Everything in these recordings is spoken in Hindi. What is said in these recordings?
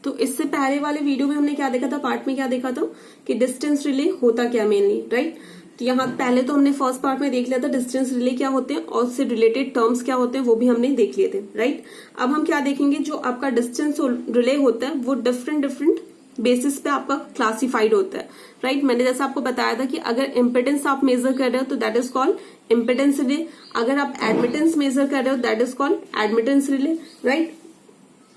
तो इससे पहले वाले वीडियो में हमने क्या देखा था, पार्ट में क्या देखा था कि डिस्टेंस रिले होता क्या मेनली, राइट। तो यहाँ पहले तो हमने फर्स्ट पार्ट में देख लिया था डिस्टेंस रिले क्या होते हैं और उससे रिलेटेड टर्म्स क्या होते हैं, वो भी हमने देख लिए थे, राइट। अब हम क्या देखेंगे, जो आपका डिस्टेंस रिले होता है वो डिफरेंट बेसिस पे आपका क्लासिफाइड होता है, राइट। मैंने जैसे आपको बताया था कि अगर इम्पिडेंस आप मेजर कर रहे हो तो that is called impedance relay, अगर आप एडमिटेंस मेजर कर रहे हो that is called admittance relay, right.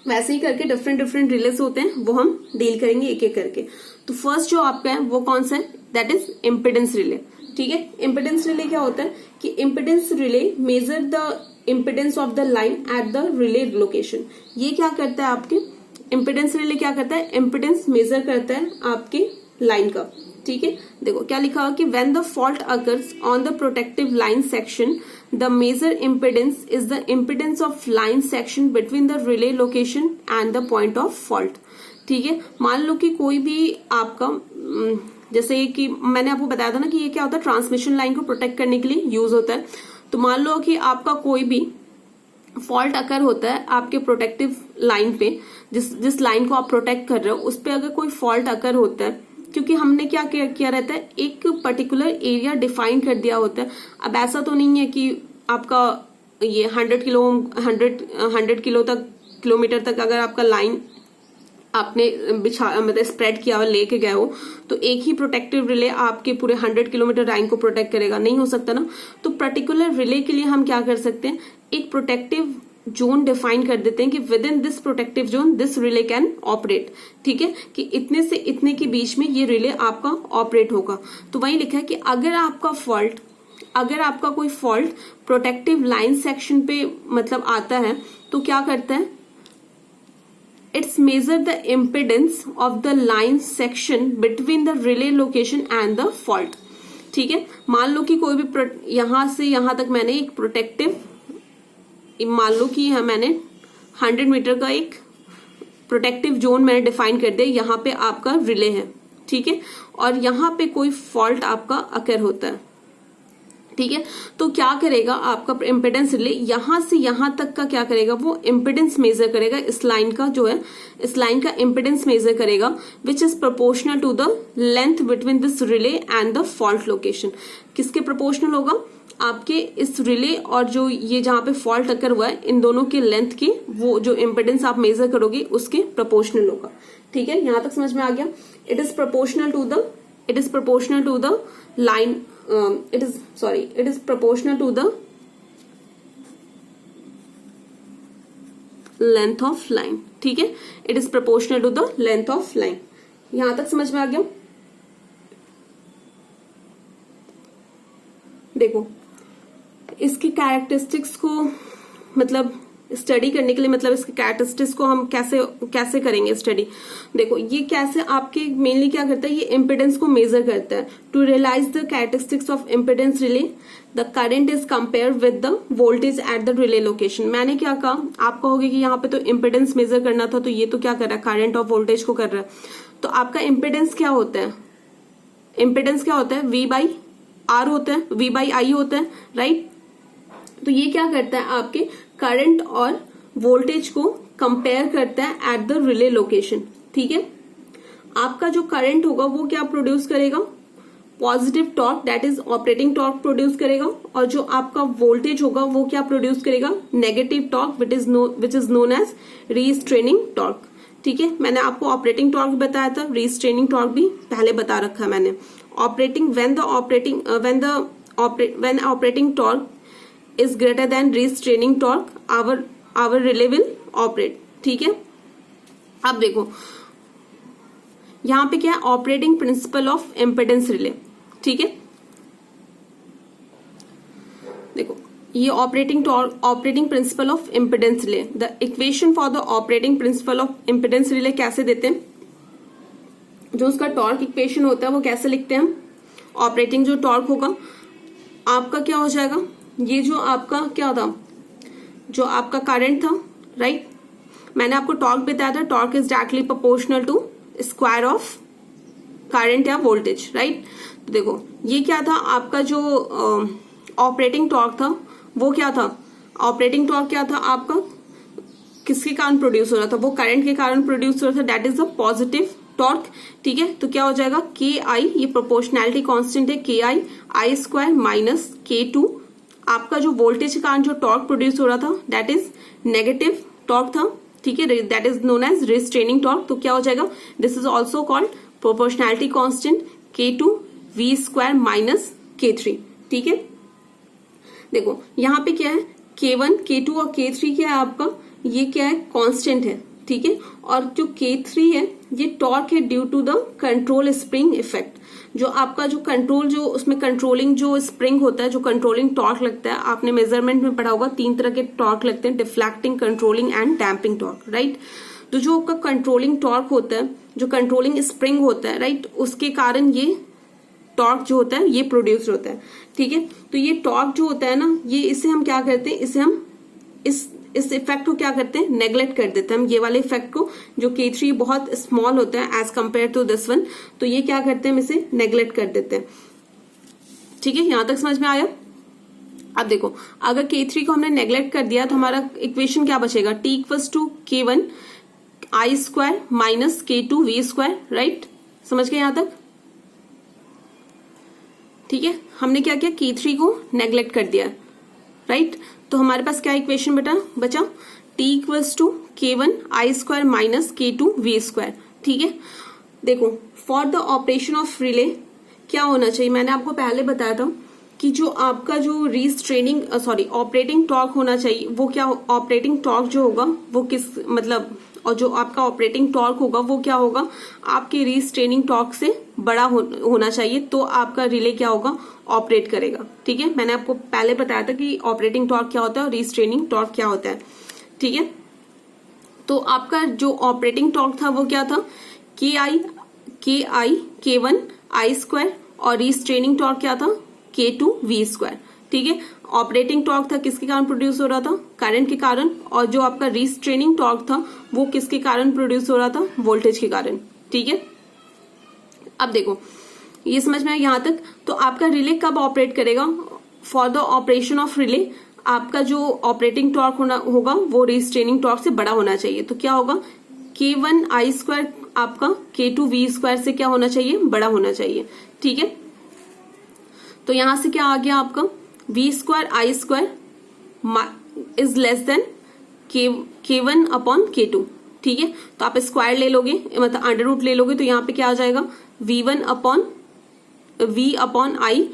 वैसे ही करके डिफरेंट रिलेस होते हैं, वो हम डील करेंगे एक एक करके। तो फर्स्ट जो आपका है वो कौन सा है, दैट इज इम्पिडेंस रिले, ठीक है। इम्पिडेंस रिले क्या होता है कि impedance relay measure the impedance of the line at the relay location. ये क्या करता है, आपके इम्पिडेंस रिले क्या करता है, इम्पिडेंस मेजर करता है आपके लाइन का, ठीक है। देखो क्या लिखा हुआ कि when the fault occurs on the protective line section the measure impedance is the impedance of line section between the relay location and the point of fault, ठीक है। मान लो कि कोई भी आपका जैसे कि मैंने आपको बताया था ना कि ये क्या होता है, ट्रांसमिशन लाइन को प्रोटेक्ट करने के लिए यूज होता है। तो मान लो कि आपका कोई भी फॉल्ट अकर होता है आपके प्रोटेक्टिव लाइन पे, जिस लाइन को आप प्रोटेक्ट कर रहे हो उस पे अगर कोई फॉल्ट अकर होता है, क्योंकि हमने क्या किया रहता है, एक पर्टिकुलर एरिया डिफाइन कर दिया होता है। अब ऐसा तो नहीं है कि आपका ये 100 किलोमीटर तक अगर आपका लाइन आपने मतलब स्प्रेड किया हुआ लेके गए हो तो एक ही प्रोटेक्टिव रिले आपके पूरे 100 किलोमीटर लाइन को प्रोटेक्ट करेगा, नहीं हो सकता ना। तो पर्टिकुलर रिले के लिए हम क्या कर सकते हैं, एक प्रोटेक्टिव जोन डिफाइन कर देते हैं कि with in this protective zone this relay can operate, ठीक है, कि इतने से इतने के बीच में ये रिले आपका ऑपरेट होगा। तो वही लिखा है कि अगर आपका कोई फॉल्ट प्रोटेक्टिव लाइन सेक्शन पे मतलब आता है तो क्या करता है, it's measure the impedance of the line section between the relay location and the fault, ठीक है। मान लो कि कोई भी यहां से यहां तक मैंने एक प्रोटेक्टिव, मान लो कि मैंने 100 मीटर का एक प्रोटेक्टिव जोन मैंने डिफाइन कर दिया, यहाँ पे आपका रिले है, ठीक है, और यहाँ पे कोई फॉल्ट आपका अकर होता है, ठीक है। तो क्या करेगा आपका इम्पिडेंस रिले, यहां से यहां तक का क्या करेगा, वो इम्पिडेंस मेजर करेगा, इस लाइन का जो है इस लाइन का इम्पिडेंस मेजर करेगा which is proportional to the length between this relay and the fault location. किसके प्रोपोर्शनल होगा, आपके इस रिले और जो ये जहां पे फॉल्ट अकर हुआ है इन दोनों के लेंथ के, वो जो इम्पिडेंस आप मेजर करोगे उसके प्रोपोर्शनल होगा, ठीक है। यहां तक समझ में आ गया। It is proportional to the line, it is proportional to the length of line, ठीक है। it is proportional to the length of line। यहां तक समझ में आ गया। देखो इसके कैरेक्टरिस्टिक्स को मतलब स्टडी करने के लिए, मतलब इसके कैरेक्टरिस्टिक्स को हम कैसे करेंगे स्टडी। देखो ये कैसे आपके मेनली क्या करता है, ये इम्पिडेंस को मेजर करता है। To realize the characteristics of impedance relay the current is compare with the voltage at the relay location. मैंने क्या कहा, आप कहोगे कि यहाँ पे तो इम्पिडेंस मेजर करना था, तो ये तो क्या कर रहा है, करंट और वोल्टेज को कर रहा है। तो आपका इम्पिडेंस क्या होता है, इम्पिडेंस क्या होता है, V/R होता है, V/I होता है, राइट। तो ये क्या करता है, आपके करंट और वोल्टेज को कंपेयर करता है एट द रिले लोकेशन, ठीक है। आपका जो करंट होगा वो क्या प्रोड्यूस करेगा, positive torque, that is operating torque produce करेगा, और जो आपका वोल्टेज होगा वो क्या प्रोड्यूस करेगा, negative torque which is known as restraining torque, ठीक है। मैंने आपको ऑपरेटिंग टॉर्क बताया था, रिस्ट्रेनिंग टॉर्क भी पहले बता रखा है मैंने। when operating torque is greater than restraining torque, our relay will operate, ठीक है। अब देखो यहां पे क्या है, operating principle of impedance relay, ठीक है। देखो ये operating principle of impedance relay, the equation for the operating principle of impedance relay कैसे देते हैं, जो उसका टॉर्क इक्वेशन होता है वो कैसे लिखते हैं हम। ऑपरेटिंग जो टॉर्क होगा आपका क्या हो जाएगा, ये जो आपका क्या था, जो आपका करंट था, राइट। मैंने आपको टॉर्क बताया था, torque is directly proportional to square of current या वोल्टेज, राइट। तो देखो ये क्या था, आपका जो ऑपरेटिंग टॉर्क था वो क्या था, ऑपरेटिंग टॉर्क क्या था आपका, किसके कारण प्रोड्यूस हो रहा था, वो करंट के कारण प्रोड्यूस हो रहा था, that is the positive torque. ठीक है, तो क्या हो जाएगा के आई, ये प्रोपोर्शनैलिटी कांस्टेंट है, के आई आई स्क्वायर माइनस के टू। आपका जो वोल्टेज के कारण जो टॉर्क प्रोड्यूस हो रहा था दैट इज नेगेटिव टॉर्क था। ठीक है, that is known as restraining torque. तो क्या हो जाएगा, this is also called proportionality constant K two V square minus K three. ठीक है, देखो यहाँ पे क्या है, K1, K2 और K3 क्या है आपका, ये क्या है, कांस्टेंट है। ठीक है, और जो K3 है ये टॉर्क है due to the control spring effect. जो आपका जो कंट्रोल, जो उसमें कंट्रोलिंग जो स्प्रिंग होता है, जो कंट्रोलिंग टॉर्क लगता है, आपने मेजरमेंट में पढ़ा होगा 3 तरह के टॉर्क लगते हैं, deflecting, controlling and damping torque, right. तो जो आपका कंट्रोलिंग टॉर्क होता है, जो कंट्रोलिंग स्प्रिंग होता है, राइट, उसके कारण ये टॉर्क जो होता है ये प्रोड्यूस होता है। ठीक है, तो ये टॉर्क जो होता है ना, ये इसे हम क्या करते हैं, इसे हम इस इफेक्ट को क्या करते हैं, नेग्लेक्ट कर देते हैं हम, ये वाले इफेक्ट को, जो K3 बहुत स्मॉल होता है as compare to this one, तो ये क्या करते हैं, हम इसे नेग्लेक्ट कर देते हैं। ठीक है, यहां तक समझ में आया। अब देखो, अगर K3 को हमने नेग्लेक्ट कर दिया तो हमारा इक्वेशन क्या बचेगा, T equals to K1 I square minus K2 V square, right. समझ गए यहां तक। ठीक है, हमने क्या किया, K3 को नेग्लेक्ट कर दिया, राइट। तो हमारे पास क्या इक्वेशन बचा, T equals to K1 I square minus K2 V square. ठीक है, देखो for the operation of relay क्या होना चाहिए, मैंने आपको पहले बताया था कि जो आपका जो रीस्ट्रेनिंग ऑपरेटिंग टॉर्क होना चाहिए, वो क्या, ऑपरेटिंग टॉर्क जो होगा वो किस मतलब, और जो आपका ऑपरेटिंग टॉर्क होगा वो क्या होगा, आपके रीस्ट्रेनिंग टॉर्क से बड़ा होना चाहिए, तो आपका रिले क्या होगा, ऑपरेट करेगा। ठीक है, मैंने आपको पहले बताया था कि ऑपरेटिंग टॉर्क क्या होता है और रीस्ट्रेनिंग टॉर्क क्या होता है। ठीक है, तो आपका जो ऑपरेटिंग टॉर्क था वो क्या था, K1 आई स्क्वायर, और रीस्ट्रेनिंग टॉर्क क्या था, K2 वी स्क्वायर। ठीक है, ऑपरेटिंग टॉर्क था किसके कारण प्रोड्यूस हो रहा था, करंट के कारण, और जो आपका रीस्ट्रेनिंग टॉर्क था वो किसके कारण प्रोड्यूस हो रहा था, वोल्टेज के कारण। ठीक है, अब देखो ये समझ में आया यहां तक। तो आपका रिले कब ऑपरेट करेगा, for the operation of relay आपका जो ऑपरेटिंग टॉर्क होगा वो रीस्ट्रेनिंग टॉर्क से बड़ा होना चाहिए। तो क्या होगा, K1 आई स्क्वायर आपका K2 वी स्क्वायर से क्या होना चाहिए, बड़ा होना चाहिए। ठीक है, तो यहां से क्या आ गया आपका, V square I square is less than K1 upon K2। ठीक है, तो आप स्क्वायर ले लोगे, मतलब अंडर रूट ले लोगे, तो यहाँ पे क्या आ जाएगा, V1 upon V upon I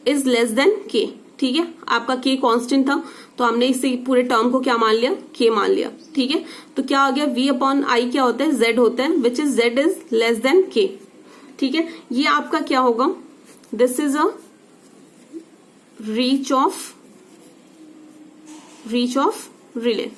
is less than K। ठीक है, आपका K कांस्टेंट था तो हमने इसे पूरे टर्म को क्या मान लिया, K मान लिया। ठीक है, तो क्या आ गया, V अपॉन आई क्या होता है, Z होता है, which is Z is less than K। ठीक है, ये आपका क्या होगा, this is a reach of relay.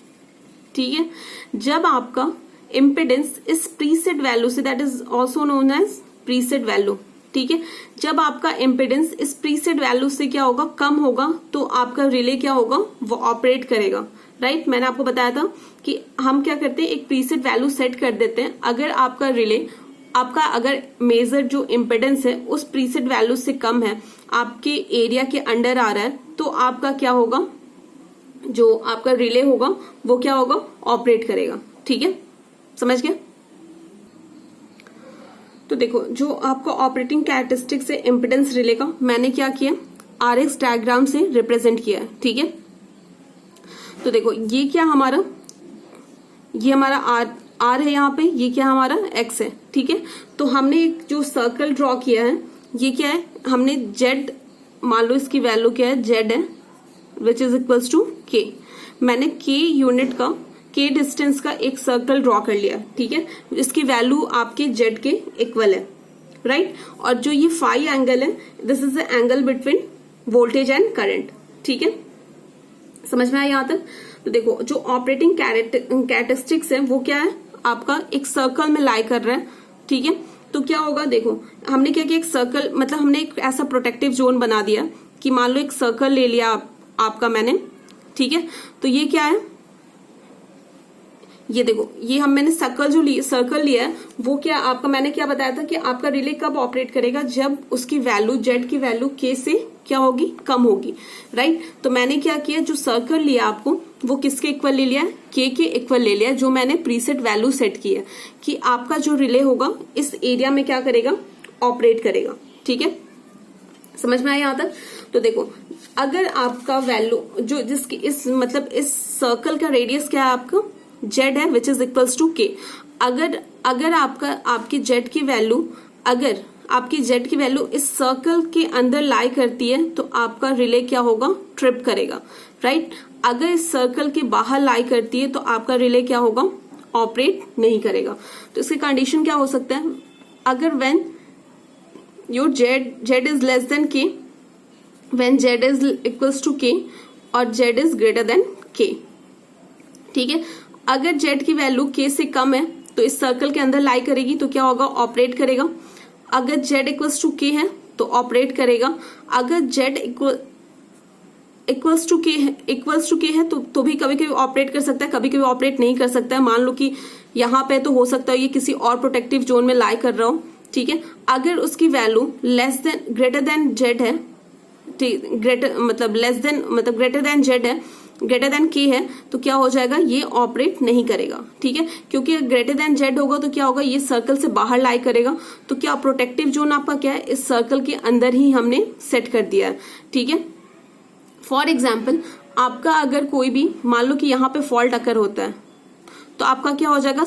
ठीक है, जब आपका इम्पिडेंस इस प्रीसेट वैल्यू से, that is also known as preset value. ठीक है, जब आपका इम्पिडेंस इस प्रीसेट वैल्यू से क्या होगा, कम होगा, तो आपका रिले क्या होगा, वो ऑपरेट करेगा, राइट। मैंने आपको बताया था कि हम क्या करते हैं, एक प्रीसेट वैल्यू सेट कर देते हैं। अगर आपका रिले, आपका अगर मेजर जो इम्पिडेंस है उस प्रीसेट वैल्यू से कम है, आपके एरिया के अंडर आ रहा है, तो आपका क्या होगा, जो आपका रिले होगा वो क्या होगा, ऑपरेट करेगा। ठीक है, समझ गया। तो देखो, जो आपका ऑपरेटिंग कैरेक्टरिस्टिक्स है इम्पिडेंस रिले का, मैंने क्या किया, RX डायग्राम से रिप्रेजेंट किया है। ठीक है, तो देखो ये क्या हमारा, ये हमारा R है यहाँ पे, ये क्या हमारा X है। ठीक है, तो हमने एक जो सर्कल ड्रॉ किया है, ये क्या है, हमने Z, मान लो इसकी वैल्यू क्या है, Z है, which is equals to K। मैंने K यूनिट का, K डिस्टेंस का एक सर्कल ड्रॉ कर लिया। ठीक है, इसकी वैल्यू आपके Z के इक्वल है, राइट। और जो ये फाई एंगल है, this is the angle between voltage and current. ठीक है, समझ में आया यहाँ तक। तो देखो, जो ऑपरेटिंग कैरेक्टरिस्टिक्स है वो क्या है, आपका एक सर्कल में लाई कर रहा है। ठीक है, तो क्या होगा, देखो हमने क्या किया, एक सर्कल, मतलब हमने एक ऐसा प्रोटेक्टिव जोन बना दिया कि मान लो एक सर्कल ले लिया आपका मैंने। ठीक है, तो ये क्या है, ये देखो, ये मैंने सर्कल लिया है, वो क्या आपका, मैंने क्या बताया था कि आपका रिले कब ऑपरेट करेगा, जब उसकी वैल्यू, Z की वैल्यू K से क्या होगी, कम होगी, राइट। तो मैंने क्या किया, जो सर्कल लिया आपको वो किसके इक्वल ले लिया है, के इक्वल ले लिया है, जो मैंने प्रीसेट वैल्यू सेट की है कि आपका जो रिले होगा इस एरिया में क्या करेगा, ऑपरेट करेगा। ठीक है, समझ में आया यहां तक। तो देखो अगर आपका वैल्यू जो जिसकी इस मतलब इस सर्कल का रेडियस क्या है आपका जेड है, विच इज इक्वल्स टू के। अगर आपकी जेड की वैल्यू अगर आपकी जेड की वैल्यू इस सर्कल के अंदर लाई करती है तो आपका रिले क्या होगा, ट्रिप करेगा, राइट। अगर इस सर्कल के बाहर लाई करती है तो आपका रिले क्या होगा, ऑपरेट नहीं करेगा। तो इसके कंडीशन क्या हो सकता है, अगर when your Z is less than K, when Z is equals to K और जेड इज ग्रेटर देन के। ठीक है, अगर जेड की वैल्यू के से कम है तो इस सर्कल के अंदर लाई करेगी तो क्या होगा, ऑपरेट करेगा। अगर जेड इक्वल्स टू के है तो ऑपरेट करेगा। अगर जेड इक्वल्स टू के है तो भी कभी कभी ऑपरेट कर सकता है, कभी कभी ऑपरेट नहीं कर सकता है। मान लो कि यहाँ पे तो हो सकता है ये किसी और प्रोटेक्टिव जोन में लाई कर रहा हो। ठीक है, अगर उसकी वैल्यू ग्रेटर देन जेड है, ग्रेटर देन जेड है, ग्रेटर देन के है, तो क्या हो जाएगा, ये ऑपरेट नहीं करेगा। ठीक है, क्योंकि ग्रेटर देन जेड होगा तो क्या होगा, ये सर्कल से बाहर लाई करेगा। तो क्या प्रोटेक्टिव जोन आपका क्या है, इस सर्कल के अंदर ही हमने सेट कर दिया है। ठीक है, फॉर एग्जाम्पल आपका अगर कोई भी मान लो कि यहाँ पे फॉल्ट अकर होता है तो आपका क्या हो जाएगा,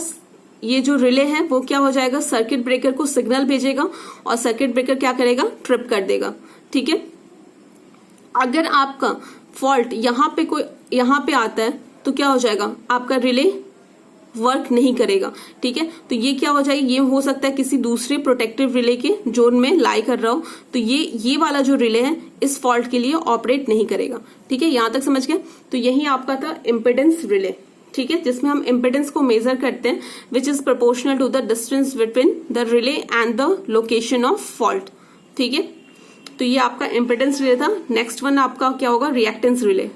ये जो रिले है वो क्या हो जाएगा, सर्किट ब्रेकर को सिग्नल भेजेगा और सर्किट ब्रेकर क्या करेगा, ट्रिप कर देगा। ठीक है, अगर आपका फॉल्ट यहाँ पे आता है तो क्या हो जाएगा, आपका रिले वर्क नहीं करेगा। ठीक है, तो ये क्या हो जाएगा, ये हो सकता है किसी दूसरे प्रोटेक्टिव रिले के जोन में लाई कर रहा हो, तो ये वाला जो रिले है इस फॉल्ट के लिए ऑपरेट नहीं करेगा। ठीक है, यहां तक समझ गए। तो यही आपका था इम्पिडेंस रिले। ठीक है, जिसमें हम इम्पिडेंस को मेजर करते हैं, which is proportional to the distance between the relay and the location of fault. ठीक है, तो ये आपका इम्पिडेंस रिले था। नेक्स्ट वन आपका क्या होगा, रिएक्टेंस रिले।